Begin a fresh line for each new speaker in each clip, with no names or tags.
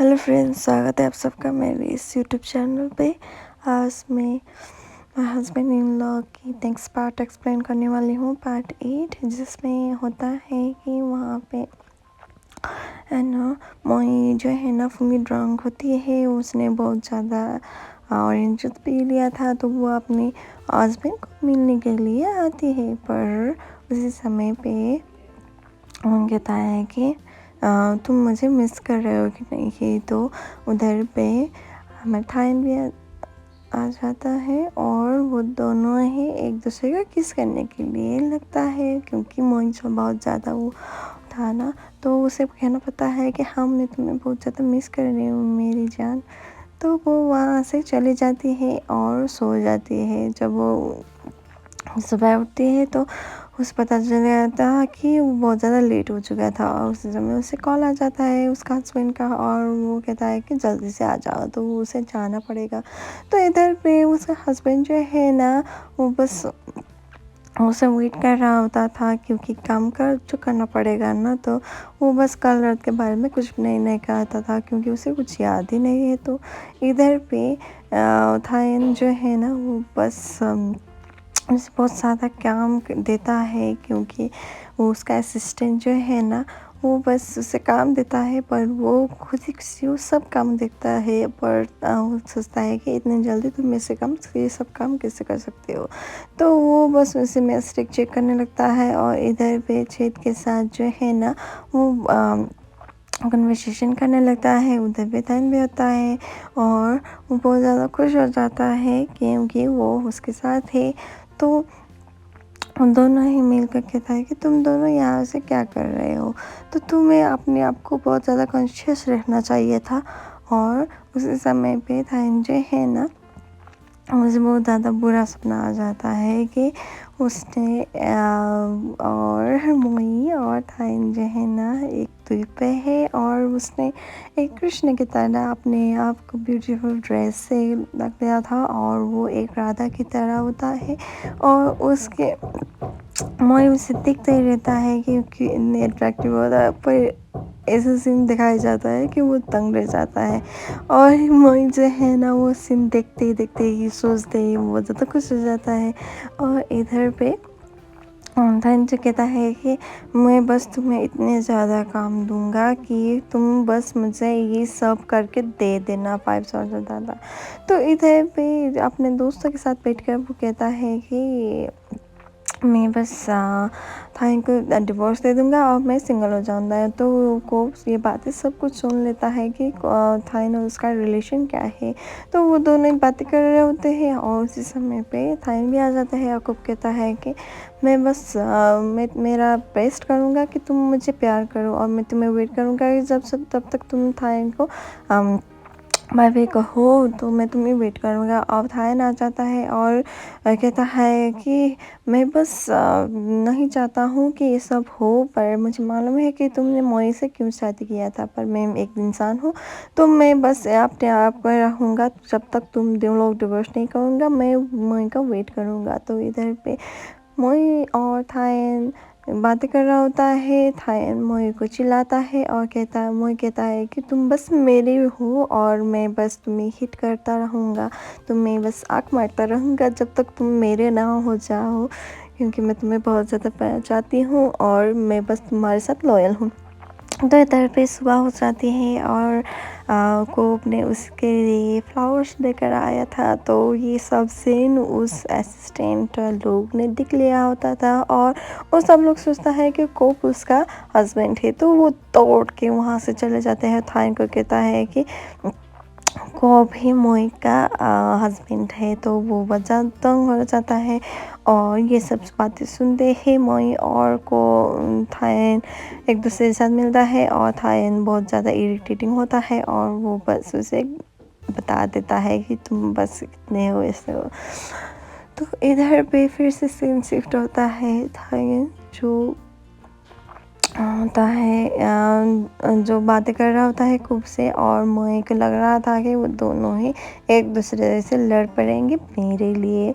Hello friends, स्वागत है आप सबका मेरे इस यूट्यूब चैनल पे। आज मैं हस्बैंड इन लॉ की नेक्स्ट पार्ट एक्सप्लेन करने वाली हूँ, पार्ट 8, जिसमें होता है कि वहाँ पे है ना मोई जो है ना फुली ड्रंक होती है। उसने बहुत ज़्यादा ऑरेंज जूस पी लिया था, तो वो अपने हस्बैंड को मिलने के लिए आती है। पर उसी समय पे वो कहता है कि तुम मुझे मिस कर रहे हो कि नहीं। ये तो उधर पे हमारा थाइन भी आ जाता है और वो दोनों ही एक दूसरे का किस करने के लिए लगता है, क्योंकि मोइन जो बहुत ज़्यादा वो था ना, तो उसे कहना पड़ता है कि हाँ मैं तुम्हें बहुत ज़्यादा मिस कर रही हूँ मेरी जान। तो वो वहाँ से चली जाती है और सो जाती है। जब वो सुबह उठती है तो उसे पता चल जाता है कि वो बहुत ज़्यादा लेट हो चुका था, और उस समय उसे कॉल आ जाता है उसका हस्बैंड का, और वो कहता है कि जल्दी से आ जाओ, तो उसे जाना पड़ेगा। तो इधर पे उसका हस्बैंड जो है ना, वो बस उसे वेट कर रहा होता था, क्योंकि काम कर जो करना पड़ेगा ना। तो वो बस कल रात के बारे में कुछ नहीं कहता था, क्योंकि उसे कुछ याद ही नहीं है। तो इधर पे थायन जो है ना, वो बस उसे बहुत ज़्यादा काम देता है, क्योंकि वो उसका असिस्टेंट जो है ना, वो बस उसे काम देता है, पर वो खुद ही वो सब काम देखता है। पर वो सोचता है कि इतने जल्दी तुम मेरे से काम ये सब काम कैसे कर सकते हो। तो वो बस उसे मिस्टेक चेक करने लगता है, और इधर पे छेद के साथ जो है ना, वो कन्वर्सेशन करने लगता है। उधर पे थाइन भी होता है और वो बहुत ज़्यादा खुश हो जाता है, क्योंकि वो उसके साथ है। तो हम दोनों ही मिल कर कहता है कि तुम दोनों यहाँ से क्या कर रहे हो, तो तुम्हें अपने आप को बहुत ज़्यादा कॉन्शियस रहना चाहिए था। और उसी समय पे थाइन जो है ना, मुझे बहुत ज़्यादा बुरा सपना आ जाता है कि उसने और मोई और थाइन जो है ना एक द्वीप पे है, और उसने एक कृष्ण की तरह अपने आप को ब्यूटीफुल ड्रेस से लग गया था, और वो एक राधा की तरह होता है। और उसके मोई उसे दिखता ही रहता है क्योंकि इतनी अट्रैक्टिव होता है, पर ऐसा सीन दिखाया जाता है कि वो तंग रह जाता है। और मोई जो है ना, वो सीन देखते ही सोचते ही वो ज़्यादा खुश हो जाता है। और इधर पे धन जो कहता है कि मैं बस तुम्हें इतने ज़्यादा काम दूंगा कि तुम बस मुझे ये सब करके दे देना 500 ज़्यादा। तो इधर पे अपने दोस्तों के साथ बैठकर वो कहता है कि मैं बस थाइन को डिवोर्स दे दूंगा और मैं सिंगल हो जाऊंगा। तो को ये बातें सब कुछ सुन लेता है कि थाइन और उसका रिलेशन क्या है। तो वो दोनों बातें कर रहे होते हैं, और उसी समय पे थाइन भी आ जाता है। याकूब कहता है कि मैं बस मैं मेरा बेस्ट करूँगा कि तुम मुझे प्यार करो, और मैं तुम्हें वेट करूँगा कि तब तक तुम थाइन को बाय वे कहो, तो मैं तुम्हें वेट करूँगा। और थायन आ जाता है और कहता है कि मैं बस नहीं चाहता हूँ कि ये सब हो, पर मुझे मालूम है कि तुमने मोई से क्यों शादी किया था, पर मैं एक इंसान हूँ, तो मैं बस अपने आप पर रहूँगा जब तक तुम दोनों लोग डिवोर्स नहीं करूँगा। मैं मोई का वेट करूँगा। तो इधर पे मोई और थायन बातें कर रहा होता है। थायन मोई को चिल्लाता है और मोई कहता है कि तुम बस मेरे हो, और मैं बस तुम्हें हिट करता रहूँगा, तुम्हें बस आँख मारता रहूँगा जब तक तुम मेरे ना हो जाओ, क्योंकि मैं तुम्हें बहुत ज़्यादा प्यार चाहती हूँ, और मैं बस तुम्हारे साथ लॉयल हूँ। तो इधर पे सुबह हो जाती है, और कोब ने उसके लिए फ्लावर्स लेकर आया था। तो ये सब सीन उस असिस्टेंट लोग ने देख लिया होता था, और वो सब लोग सोचता है कि कोब उसका हस्बैंड है। तो वो दौड़ के वहाँ से चले जाते हैं। थाइन को कहता है कि को भी मोई का हस्बैंड है। तो वो बच्चा तंग हो जाता है, और ये सब बातें सुनते हैं मोई और को थायन एक दूसरे के साथ मिलता है, और थायन बहुत ज़्यादा इरिटेटिंग होता है, और वो बस उसे बता देता है कि तुम बस कितने हो ऐसे हो। तो इधर पे फिर से सीन शिफ्ट होता है। थायन जो होता है जो बातें कर रहा होता है खूब से, और मोई को लग रहा था कि वो दोनों ही एक दूसरे से लड़ पड़ेंगे मेरे लिए।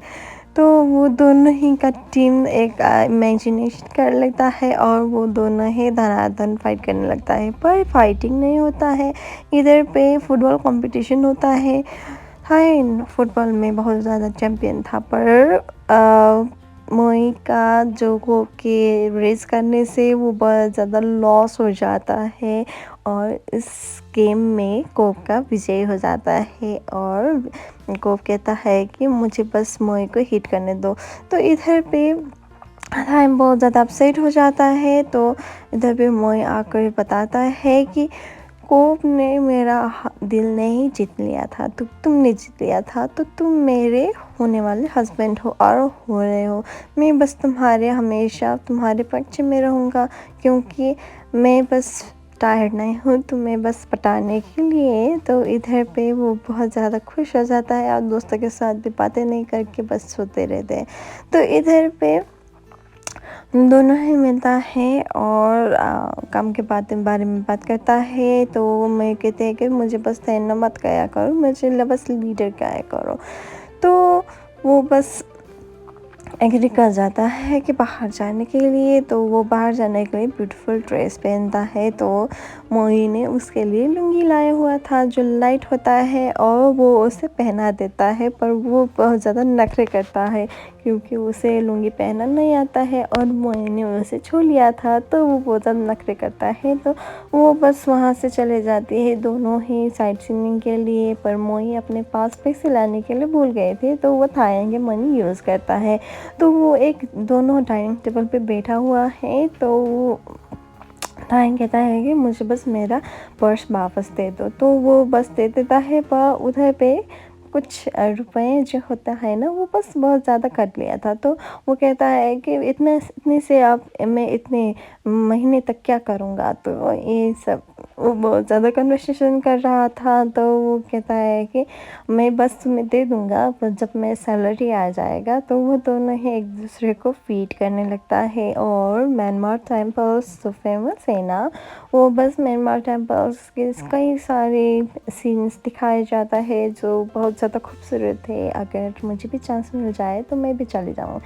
तो वो दोनों ही का टीम एक इमेजिनेशन कर लेता है और वो दोनों ही धनाधन फाइट करने लगता है, पर फाइटिंग नहीं होता है। इधर पे फुटबॉल कंपटीशन होता है। हाय फुटबॉल में बहुत ज़्यादा चैम्पियन था, पर मोई का जो को के रेस करने से वो बहुत ज़्यादा लॉस हो जाता है और इस गेम में कोप का विजय हो जाता है और कोप कहता है कि मुझे बस मोई को हिट करने दो। तो इधर पे टाइम बहुत ज़्यादा अपसेट हो जाता है। तो इधर पे मोई आकर बताता है कि कोप ने मेरा दिल नहीं जीत लिया था, तो तुमने जीत लिया था, तो तुम मेरे होने वाले हस्बैंड हो और हो रहे हो। मैं बस तुम्हारे हमेशा तुम्हारे पक्ष में रहूँगा, क्योंकि मैं बस टायर्ड नहीं हूँ तुम्हें बस पटाने के लिए। तो इधर पे वो बहुत ज़्यादा खुश हो जाता है और दोस्तों के साथ भी बातें नहीं करके बस सोते रहते हैं। तो इधर पे दोनों ही मिलता है और काम के बारे में बात करता है। तो मैं कहते हैं कि मुझे बस तैरना मत करा करो, मुझे बस लीडर करा करो। तो वो बस एग्री कर जाता है कि बाहर जाने के लिए। तो वो बाहर जाने के लिए ब्यूटीफुल ड्रेस पहनता है। तो मोई ने उसके लिए लुंगी लाया हुआ था जो लाइट होता है और वो उसे पहना देता है, पर वो बहुत ज़्यादा नखरे करता है क्योंकि उसे लुंगी पहनना नहीं आता है और मोई ने उसे छू लिया था। तो वो बहुत ज़्यादा नखरे करता है। तो वो बस वहाँ से चले जाती है दोनों ही साइट सीइंग के लिए, पर मोई अपने पास पैसे लाने के लिए भूल गए थे, तो वो थाईलैंड के मनी यूज़ करता है। तो वो एक दोनों डाइनिंग टेबल पे बैठा हुआ है। तो वो थाईलैंड कहता है कि मुझे बस मेरा पर्स वापस दे दो। तो वो बस दे देता है, पर उधर पे कुछ रुपए जो होता है ना वो बस बहुत ज़्यादा कट लिया था। तो वो कहता है कि इतने से आप मैं इतने महीने तक क्या करूँगा। तो ये सब वो बहुत ज़्यादा कन्वर्सेशन कर रहा था। तो वो कहता है कि मैं बस तुम्हें दे दूँगा पर जब मेरा सैलरी आ जाएगा। तो वो दोनों ही एक दूसरे को फीड करने लगता है। और म्यांमार टेम्पल्स जो फेमस है ना, वो बस म्यांमार टेम्पल्स के कई सारे सीन्स दिखाया जाता है जो बहुत ज़्यादा खूबसूरत है। अगर मुझे भी चांस मिल जाए तो मैं भी चली जाऊँ।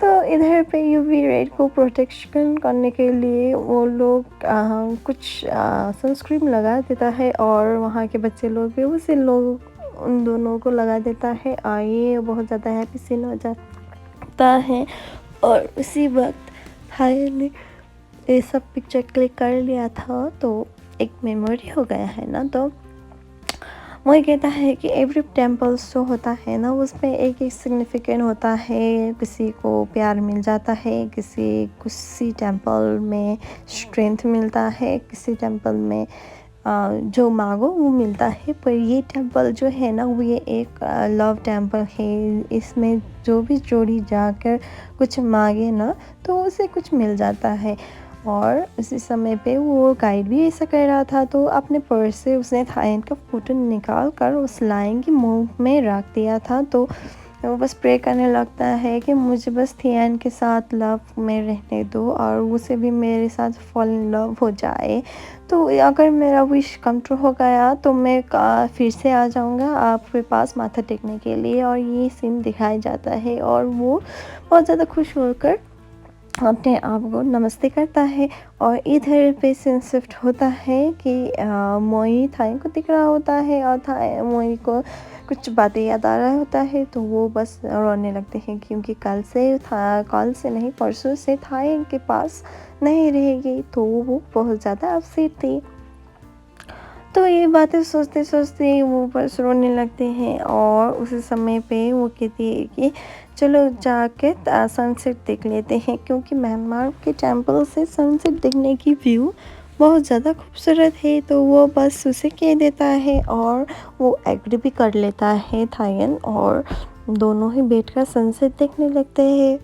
तो इधर पे यूवी रेड को प्रोटेक्शन करने के लिए वो लोग कुछ सनस्क्रीन लगा देता है और वहाँ के बच्चे लोग भी उसे लोग उन दोनों को लगा देता है और ये बहुत ज़्यादा हैप्पी सीन हो जाता है। और उसी वक्त हाय ने ये सब पिक्चर क्लिक कर लिया था, तो एक मेमोरी हो गया है ना। तो वही कहता है कि एवरी टेम्पल्स जो होता है ना उसमें एक एक सिग्निफिकेंट होता है। किसी को प्यार मिल जाता है, किसी टेम्पल में स्ट्रेंथ मिलता है, किसी टेम्पल में जो मांगो वो मिलता है। पर ये टेम्पल जो है ना वो ये एक लव टेम्पल है। इसमें जो भी जोड़ी जाकर कुछ मांगे ना तो उसे कुछ मिल जाता है। और उसी समय पे वो गाइड भी ऐसा कर रहा था। तो अपने पर्स से उसने थाईलैंड का फ़ोटो निकाल कर उस लाइन की मुंह में रख दिया था। तो वो बस प्रे करने लगता है कि मुझे बस थियान के साथ लव में रहने दो और उसे भी मेरे साथ फॉल इन लव हो जाए। तो अगर मेरा विश कम ट्रू हो गया तो मैं फिर से आ जाऊंगा आपके पास माथा टेकने के लिए। और ये सीन दिखाया जाता है और वो बहुत ज़्यादा खुश होकर अपने आप को नमस्ते करता है। और इधर पे सीन शिफ्ट होता है कि मोई थाई को दिख रहा होता है और मोई को कुछ बातें याद आ रहा होता है। तो वो बस रोने लगते हैं क्योंकि कल से नहीं परसों से थाई के पास नहीं रहेगी। तो वो बहुत ज़्यादा अपसेट थी। तो ये बातें सोचते सोचते वो बस रोने लगते हैं और उसी समय पे वो कहती है कि चलो जाके सनसेट देख लेते हैं, क्योंकि म्यांमार के टेम्पल से सनसेट देखने की व्यू बहुत ज़्यादा खूबसूरत है। तो वो बस उसे कह देता है और वो एग्री भी कर लेता है थाईयन और दोनों ही बैठकर सनसेट देखने लगते हैं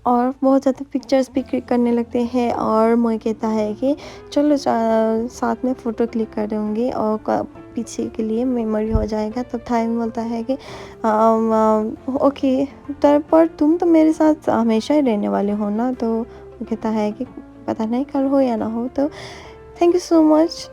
और बहुत ज़्यादा पिक्चर्स भी क्लिक करने लगते हैं। और मोई कहता है कि चलो साथ में फ़ोटो क्लिक करेंगे और पीछे के लिए मेमोरी हो जाएगा। तो थाईन बोलता है कि ओके पर तुम तो मेरे साथ हमेशा ही रहने वाले हो ना। तो वो कहता है कि पता नहीं कल हो या ना हो। तो थैंक यू सो मच